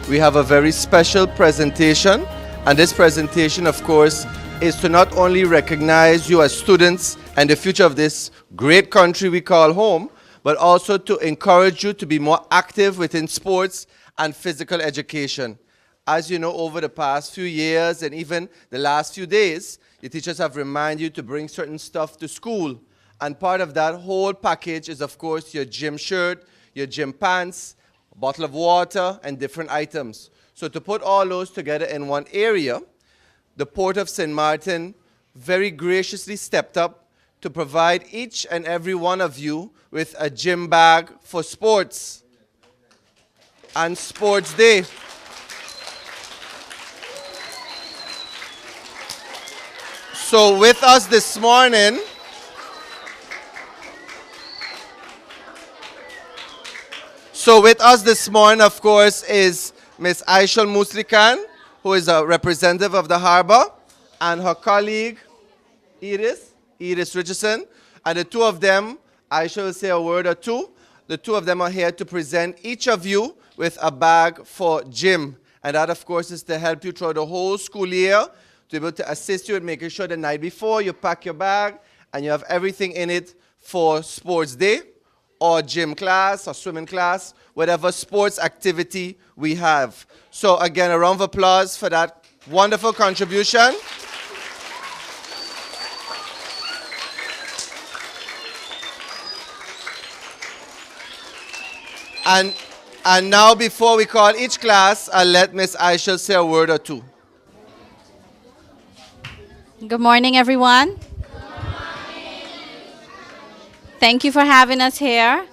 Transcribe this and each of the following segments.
we have a very special presentation. And this presentation, of course, is to not only recognize you as students and the future of this great country we call home, but also to encourage you to be more active within sports and physical education. As you know, over the past few years and even the last few days, your teachers have reminded you to bring certain stuff to school. And part of that whole package is, of course, your gym shirt, your gym pants, a bottle of water, and different items. So to put all those together in one area, the Port of St. Martin very graciously stepped up to provide each and every one of you with a gym bag for sports and Sports Day. So with us this morning, of course, is Ms. Aishal Muslikan, who is a representative of the harbor, and her colleague, Iris Richardson. And the two of them, Aishal will say a word or two. The two of them are here to present each of you with a bag for gym. And that, of course, is to help you through the whole school year, to be able to assist you in making sure the night before you pack your bag and you have everything in it for Sports Day or gym class or swimming class, whatever sports activity we have. So again, a round of applause for that wonderful contribution. And now before we call each class, I'll let Ms. Aisha say a word or two. Good morning, everyone. Good morning. Thank you for having us here.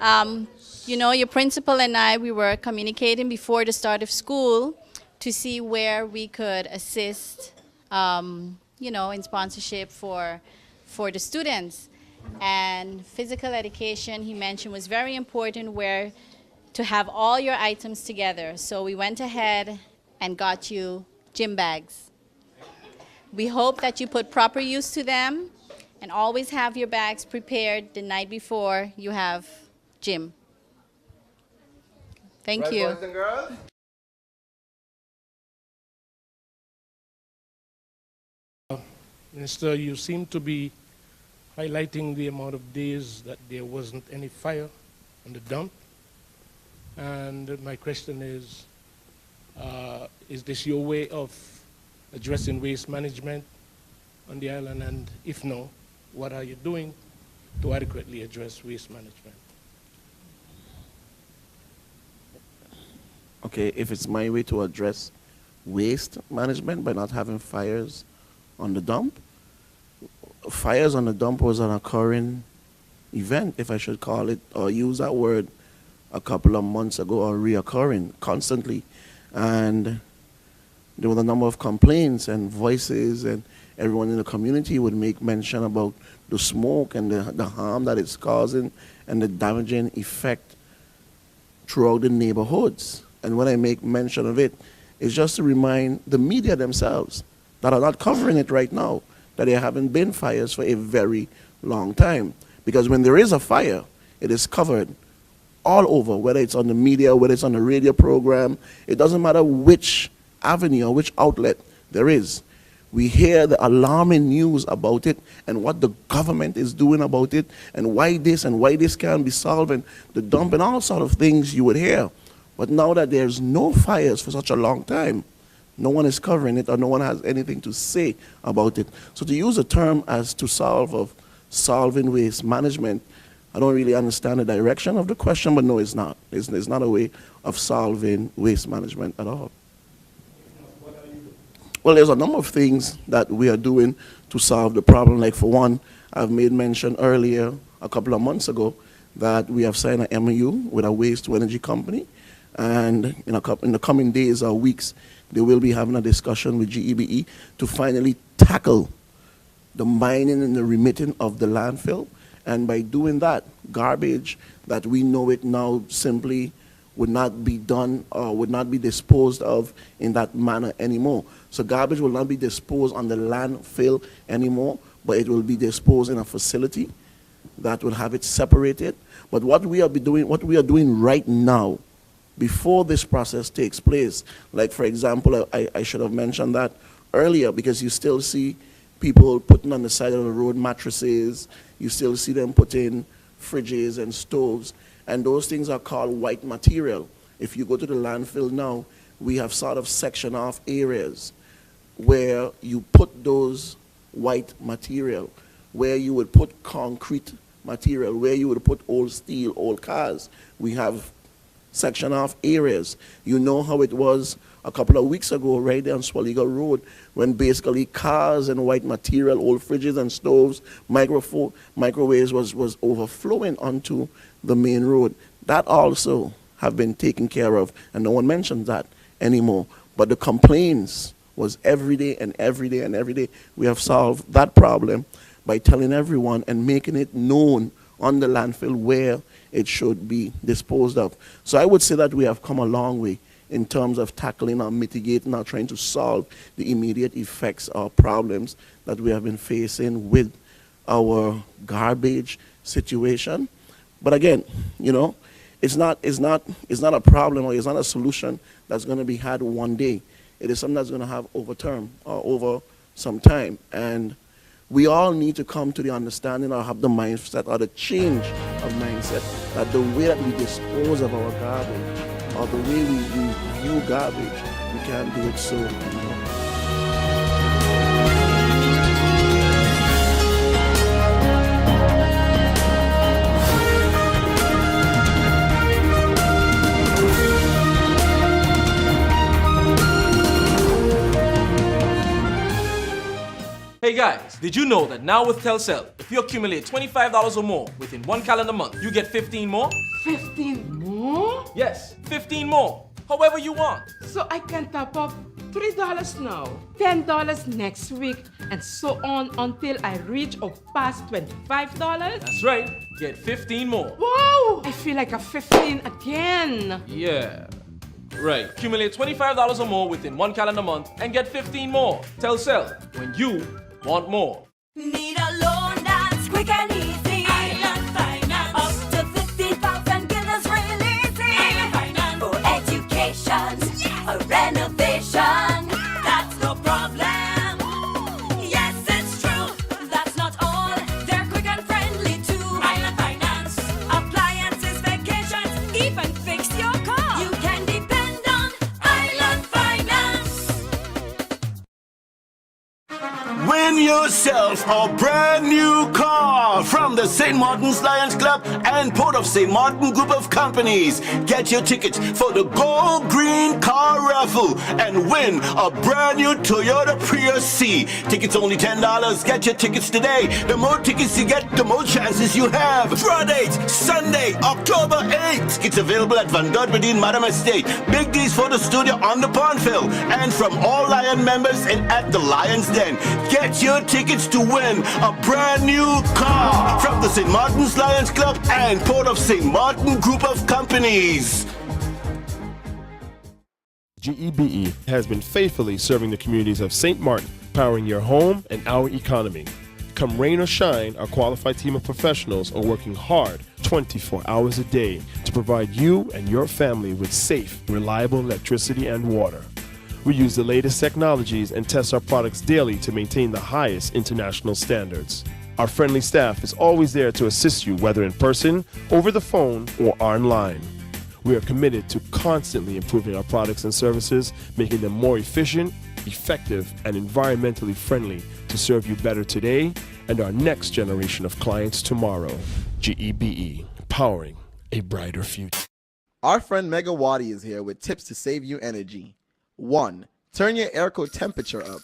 You know, your principal and I, we were communicating before the start of school to see where we could assist, you know, in sponsorship for the students. And physical education, he mentioned, was very important where to have all your items together. So we went ahead and got you gym bags. We hope that you put proper use to them and always have your bags prepared the night before you have gym. Thank you. Boys and girls? Minister, you seem to be highlighting the amount of days that there wasn't any fire on the dump. And my question is this your way of addressing waste management on the island? And if no, what are you doing to adequately address waste management? Okay, if it's my way to address waste management by not having fires on the dump, fires on the dump was an occurring event, if I should call it, or use that word, a couple of months ago, or reoccurring constantly. And there were a number of complaints and voices, and everyone in the community would make mention about the smoke and the harm that it's causing and the damaging effect throughout the neighborhoods. And when I make mention of it, it's just to remind the media themselves that are not covering it right now, that there haven't been fires for a very long time. Because when there is a fire, it is covered all over, whether it's on the media, whether it's on the radio program. It doesn't matter which avenue or which outlet there is. We hear the alarming news about it and what the government is doing about it and why this can be solved and the dump and all sort of things you would hear. But now that there's no fires for such a long time, no one is covering it or no one has anything to say about it. So to use a term as to solving waste management, I don't really understand the direction of the question, but no, it's not. It's not a way of solving waste management at all. Well, there's a number of things that we are doing to solve the problem. Like for one, I've made mention earlier, a couple of months ago, that we have signed an MOU with a waste-to-energy company. And in the coming days or weeks, they will be having a discussion with GEBE to finally tackle the mining and the remitting of the landfill. And by doing that, garbage that we know it now simply would not be done or would not be disposed of in that manner anymore. So garbage will not be disposed on the landfill anymore, but it will be disposed in a facility that will have it separated. But what we are doing right now before this process takes place. Like, for example, I should have mentioned that earlier, because you still see people putting on the side of the road mattresses, you still see them putting fridges and stoves, and those things are called white material. If you go to the landfill now, we have sort of sectioned off areas where you put those white material, where you would put concrete material, where you would put old steel, old cars. We have sectioned off areas. You know how it was a couple of weeks ago right there on Swaliga Road, when basically cars and white material, old fridges and stoves, microwaves was overflowing onto the main road. That also have been taken care of, and no one mentions that anymore. But the complaints was every day and every day and every day. We have solved that problem by telling everyone and making it known on the landfill where it should be disposed of. So I would say that we have come a long way in terms of tackling or mitigating or trying to solve the immediate effects or problems that we have been facing with our garbage situation. But again, you know, it's not a problem, or it's not a solution that's going to be had one day. It is something that's going to have over term or over some time. And we all need to come to the understanding or have the mindset or the change of mindset that the way that we dispose of our garbage or the way we view garbage, we can't do it so anymore. Hey guys, did you know that now with Telcel, if you accumulate $25 or more within one calendar month, you get 15 more? 15 more? Yes, 15 more. However you want. So I can top up $3 now, $10 next week, and so on until I reach or pass $25? That's right. Get 15 more. Wow! I feel like a 15 again. Yeah. Right. Accumulate $25 or more within one calendar month and get 15 more. Telcel, when you want more. Need a loan that's quick and easy. Island Finance. Up to 50,000 guineas really easy. Island Finance. For education, a renovation. That's no problem. Yes, it's true. That's not all. They're quick and friendly too. Island Finance. Appliances, vacations, even fix your car. You can depend on Island Finance. Win yourself a brand new car from the St. Martin's Lions Club and Port of St. Martin Group of Companies. Get your tickets for the Gold Green Car Raffle and win a brand new Toyota Prius C. Tickets only $10. Get your tickets today. The more tickets you get, the more chances you have. Draw date, Sunday, October 8th. Tickets available at Van Godberdeen, Madam Estate. Big D's Photo Studio on the Pondville. And from all Lion members and at the Lion's Den. Get your tickets to win a brand new car from the St. Martin's Lions Club and Port of St. Martin Group of Companies. GEBE has been faithfully serving the communities of St. Martin, powering your home and our economy. Come rain or shine, our qualified team of professionals are working hard 24 hours a day to provide you and your family with safe, reliable electricity and water. We use the latest technologies and test our products daily to maintain the highest international standards. Our friendly staff is always there to assist you, whether in person, over the phone, or online. We are committed to constantly improving our products and services, making them more efficient, effective, and environmentally friendly to serve you better today and our next generation of clients tomorrow. GEBE, powering a brighter future. Our friend Megawati is here with tips to save you energy. 1. Turn your airco temperature up.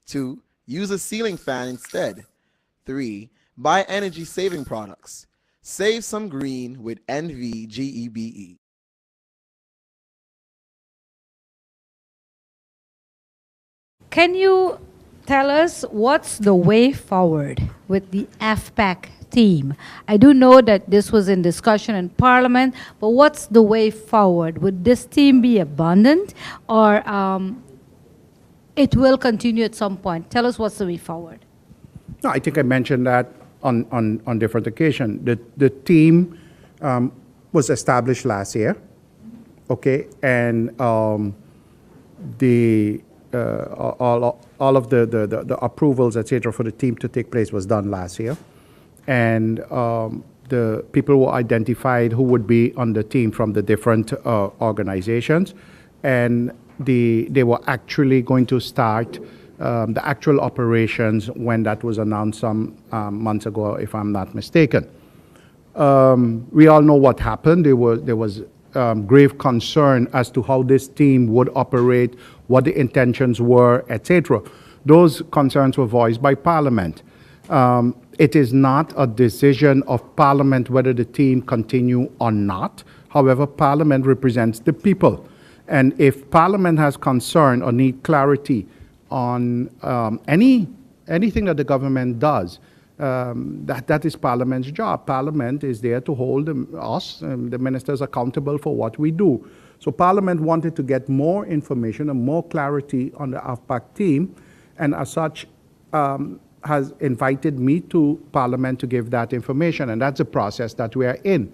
2. Use a ceiling fan instead. 3. Buy energy-saving products. Save some green with NVGEBE. Can you tell us what's the way forward with the FPAC team? I do know that this was in discussion in Parliament, but what's the way forward? Would this team be abundant, or it will continue at some point? Tell us what's the way forward. No, I think I mentioned that on different occasions. The team was established last year. okay, and the all of the approvals, etc., for the team to take place was done last year, and the people were identified who would be on the team from the different organizations, and they were actually going to start the actual operations when that was announced some months ago, if I'm not mistaken. We all know what happened. There was grave concern as to how this team would operate, what the intentions were, etc. Those concerns were voiced by Parliament. It is not a decision of Parliament whether the team continue or not. However, Parliament represents the people. And if Parliament has concern or need clarity on anything that the government does, that is Parliament's job. Parliament is there to hold us, the ministers, accountable for what we do. So Parliament wanted to get more information and more clarity on the AFPAC team, and as such has invited me to Parliament to give that information, and that's a process that we are in.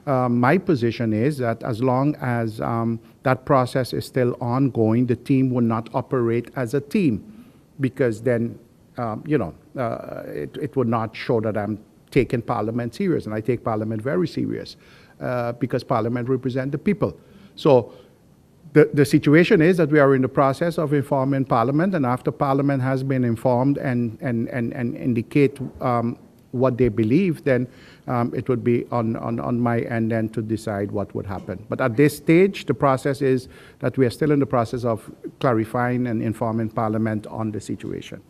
My position is that as long as that process is still ongoing, the team will not operate as a team, because then it would not show that I'm taking Parliament serious, and I take Parliament very serious because Parliament represents the people. So the situation is that we are in the process of informing Parliament, and after Parliament has been informed and indicate what they believe, then it would be on my end then to decide what would happen. But at this stage, the process is that we are still in the process of clarifying and informing Parliament on the situation.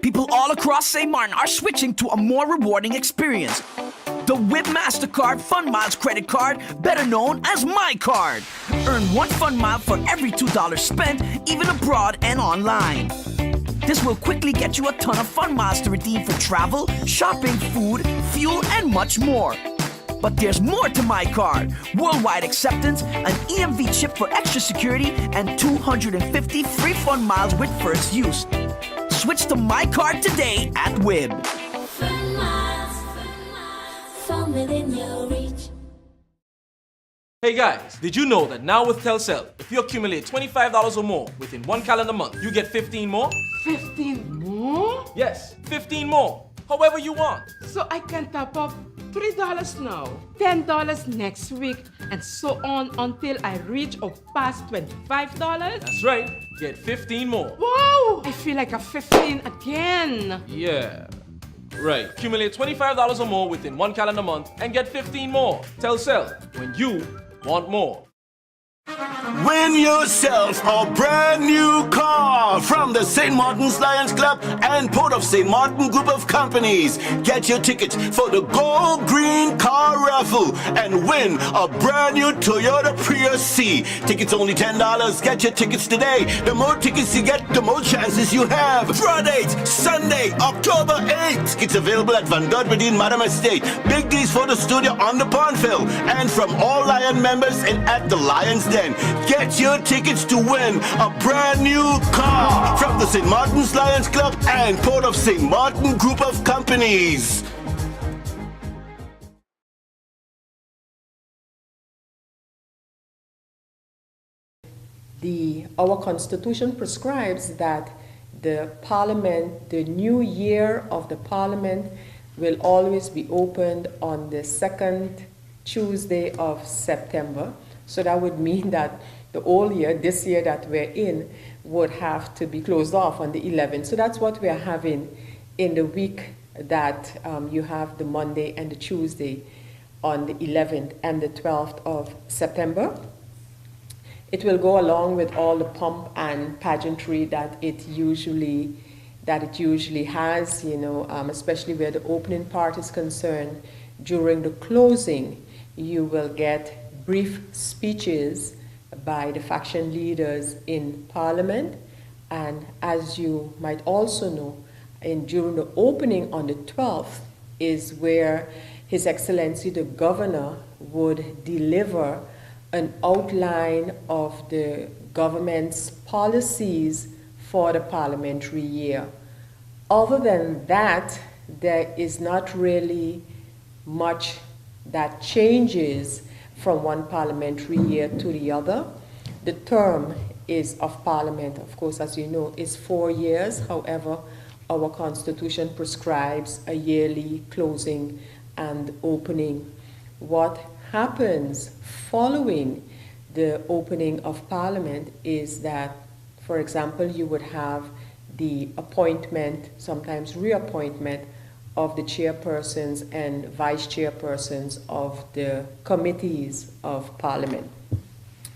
People all across St. Martin are switching to a more rewarding experience. The WIB MasterCard Fun Miles credit card, better known as My Card. Earn 1 fun mile for every $2 spent, even abroad and online. This will quickly get you a ton of fun miles to redeem for travel, shopping, food, fuel, and much more. But there's more to My Card. Worldwide acceptance, an EMV chip for extra security, and 250 free fun miles with first use. Switch to My Card today at WIB. Fun miles, fun within your reach. Hey guys, did you know that now with Telcel, if you accumulate $25 or more within 1 calendar month, you get 15 more? 15 more? Yes, 15 more. However you want. So I can top up $3 now, $10 next week, and so on until I reach or pass $25? That's right. Get 15 more. Wow! I feel like a 15 again. Yeah. Right. Accumulate $25 or more within 1 calendar month and get 15 more. Telcel, when you want more. Win yourself a brand new car from the St. Martin's Lions Club and Port of St. Martin Group of Companies. Get your tickets for the Gold Green Car Raffle and win a brand new Toyota Prius C. Tickets only $10. Get your tickets today. The more tickets you get, the more chances you have. Draw date, Sunday, October 8th. It's available at Van Godberdeen Madam Estate. Big D's Photo Studio on the Pondville. And from all Lion members and at the Lions Den. Get your tickets to win a brand new car from the St. Martin's Lions Club and Port of St. Martin Group of Companies. Our Constitution prescribes that the Parliament, the new year of the Parliament, will always be opened on the second Tuesday of September. So that would mean that the old year, this year that we're in, would have to be closed off on the 11th. So that's what we are having in the week that you have the Monday and the Tuesday on the 11th and the 12th of September. It will go along with all the pomp and pageantry that it usually has, you know, especially where the opening part is concerned. During the closing, you will get brief speeches by the faction leaders in Parliament, and as you might also know, during the opening on the 12th is where His Excellency the Governor would deliver an outline of the government's policies for the parliamentary year. Other than that, there is not really much that changes from one parliamentary year to the other. The term of Parliament, of course, as you know, is 4 years. However, our Constitution prescribes a yearly closing and opening. What happens following the opening of Parliament is that, for example, you would have the appointment, sometimes reappointment, of the chairpersons and vice chairpersons of the committees of Parliament.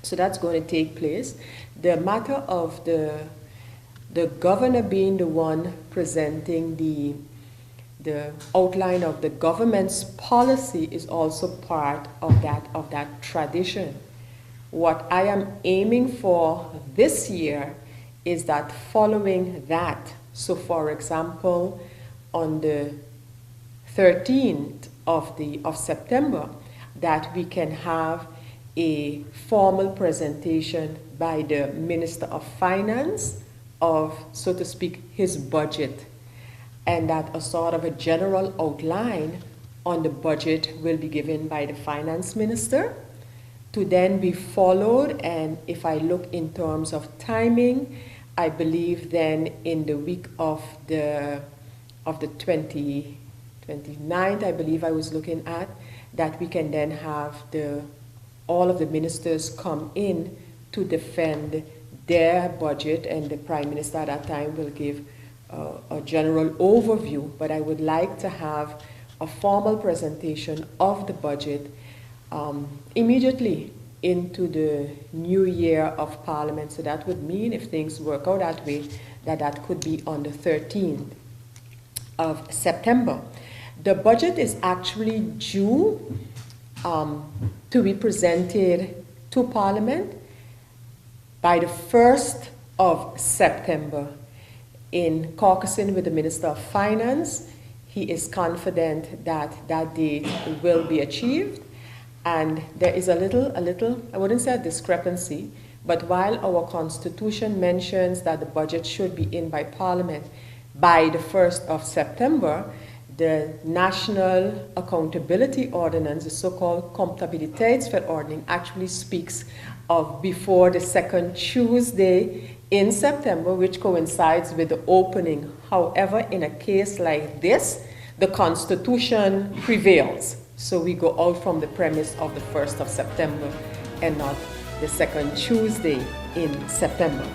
So that's going to take place. The matter of the governor being the one presenting the outline of the government's policy is also part of that tradition. What I am aiming for this year is that following that, so for example, on the 13th of September, that we can have a formal presentation by the Minister of Finance of, so to speak, his budget, and that a sort of a general outline on the budget will be given by the Finance Minister, to then be followed, and if I look in terms of timing, I believe then in the week of the 29th, I believe I was looking at, that we can then have all of the ministers come in to defend their budget, and the Prime Minister at that time will give a general overview. But I would like to have a formal presentation of the budget immediately into the new year of Parliament. So that would mean, if things work out that way, that could be on the 13th of September. The budget is actually due to be presented to Parliament by the 1st of September. In caucusing with the Minister of Finance, he is confident that that date will be achieved. And there is a little, I wouldn't say a discrepancy, but while our Constitution mentions that the budget should be in by Parliament by the 1st of September, the National Accountability Ordinance, the so-called Comptabiliteitsverordening, actually speaks of before the second Tuesday in September, which coincides with the opening. However, in a case like this, the Constitution prevails. So we go out from the premise of the 1st of September and not the second Tuesday in September.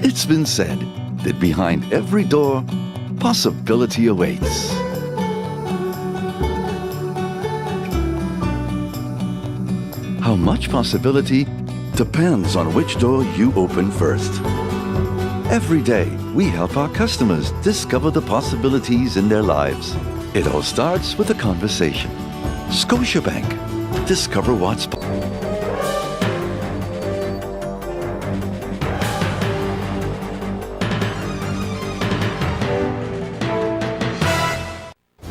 It's been said that behind every door, possibility awaits. How much possibility depends on which door you open first. Every day, we help our customers discover the possibilities in their lives. It all starts with a conversation. Scotiabank. Discover what's possible.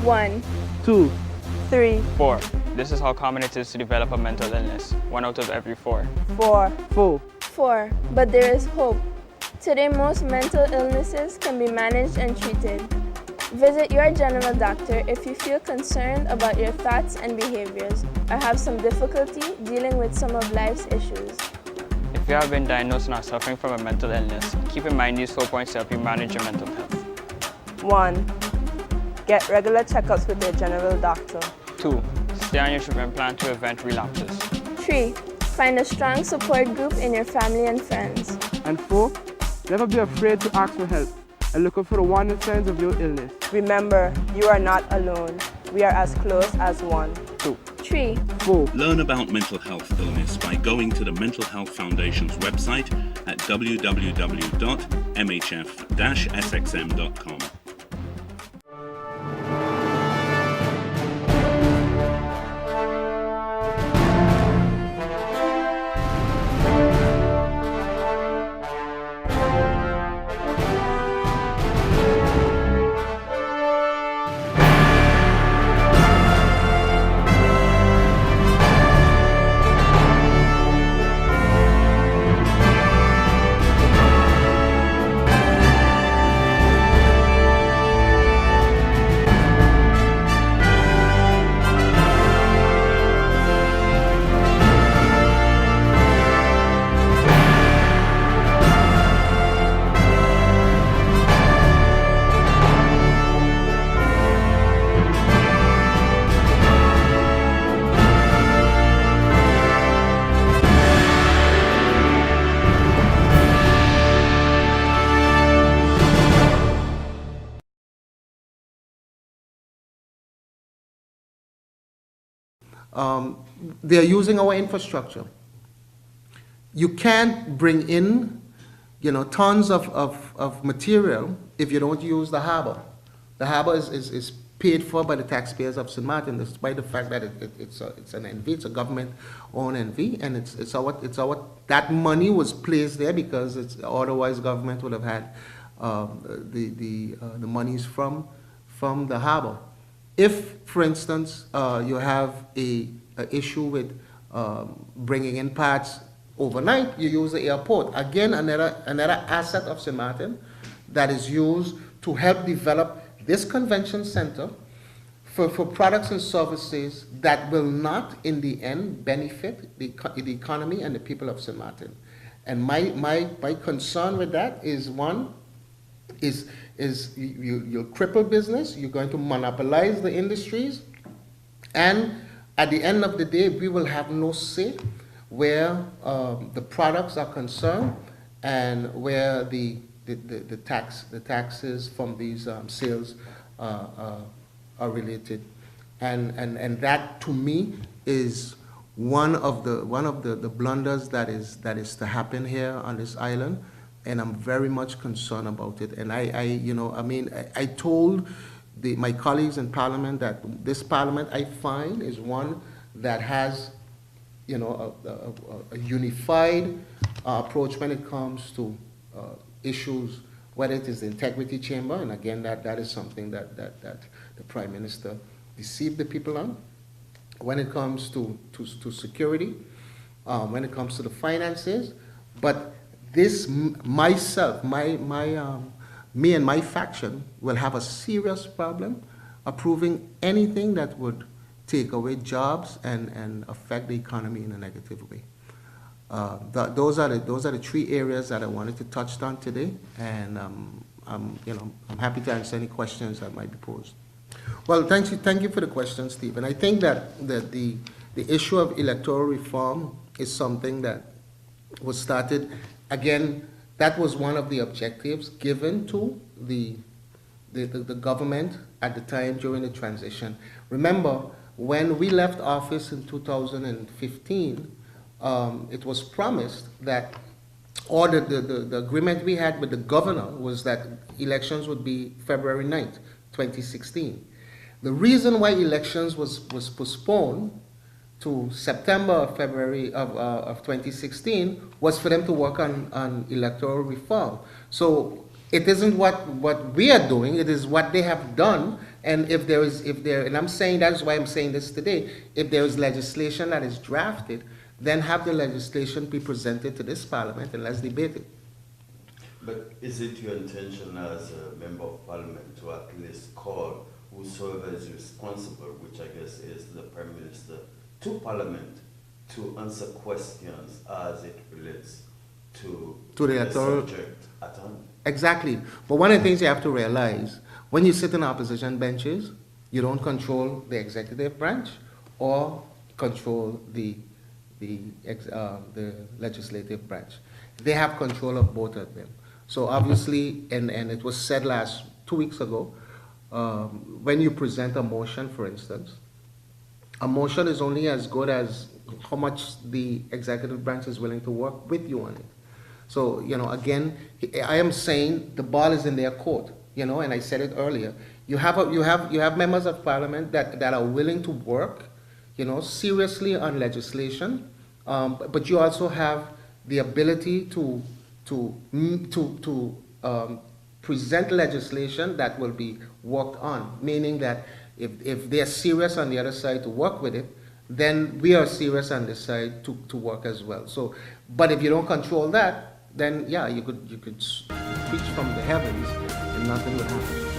One, 2, 3, 4. This is how common it is to develop a mental illness. 1 out of every 4. 4, 4. 4. But there is hope. Today, most mental illnesses can be managed and treated. Visit your general doctor if you feel concerned about your thoughts and behaviors or have some difficulty dealing with some of life's issues. If you have been diagnosed and are suffering from a mental illness, keep in mind these 4 points to help you manage your mental health. 1. Get regular checkups with your general doctor. 2. Stay on your treatment plan to prevent relapses. 3. Find a strong support group in your family and friends. And 4. Never be afraid to ask for help and look out for the warning signs of your illness. Remember, you are not alone. We are as close as one. 2. 3. 4. Learn about mental health illness by going to the Mental Health Foundation's website at www.mhf-sxm.com. They're using our infrastructure. You can't bring in, tons of material if you don't use the harbor. The harbor is paid for by the taxpayers of St. Martin, despite the fact that it's an NV, it's a government-owned NV, and it's our that money was placed there because otherwise government would have had the monies from the harbor. If, for instance, you have a issue with bringing in parts overnight, you use the airport. Again, another asset of St. Martin that is used to help develop this convention center for products and services that will not, in the end, benefit the economy and the people of St. Martin. And my concern with that is, one, you'll cripple business, you're going to monopolize the industries, and at the end of the day, we will have no say where the products are concerned and where the taxes from these sales are related. And that, to me, is one of the blunders that is to happen here on this island. And I'm very much concerned about it. And I told my colleagues in Parliament that this Parliament, I find, is one that has, a unified approach when it comes to issues, whether it is the Integrity Chamber, and again, that is something that the Prime Minister deceived the people on. When it comes to security, when it comes to the finances, but this myself, me and my faction will have a serious problem approving anything that would take away jobs and affect the economy in a negative way. Those are the 3 areas that I wanted to touch on today, and I'm happy to answer any questions that might be posed. Well, thank you for the question, Steve. And I think that the issue of electoral reform is something that was started. Again, that was one of the objectives given to the government at the time during the transition. Remember, when we left office in 2015, it was promised that, or the agreement we had with the governor was that elections would be February 9th, 2016. The reason why elections was postponed to September or February of 2016 was for them to work on electoral reform. So it isn't what we are doing, it is what they have done. And and I'm saying, that's why I'm saying this today, if there is legislation that is drafted, then have the legislation be presented to this Parliament and let's debate it. But is it your intention as a member of parliament to at least call whosoever is responsible, which I guess is the Prime Minister, to Parliament to answer questions as it relates to the subject at hand? Exactly. But one of the things you have to realize, when you sit in opposition benches, you don't control the executive branch or control the legislative branch. They have control of both of them. So obviously, and it was said 2 weeks ago, when you present a motion, for instance, a motion is only as good as how much the executive branch is willing to work with you on it. So, again, I am saying the ball is in their court, and I said it earlier. You have members of parliament that are willing to work, seriously on legislation, but you also have the ability to present legislation that will be worked on, meaning that if they're serious on the other side to work with it, then we are serious on this side to work as well. So, but if you don't control that, then yeah, you could preach from the heavens and nothing would happen.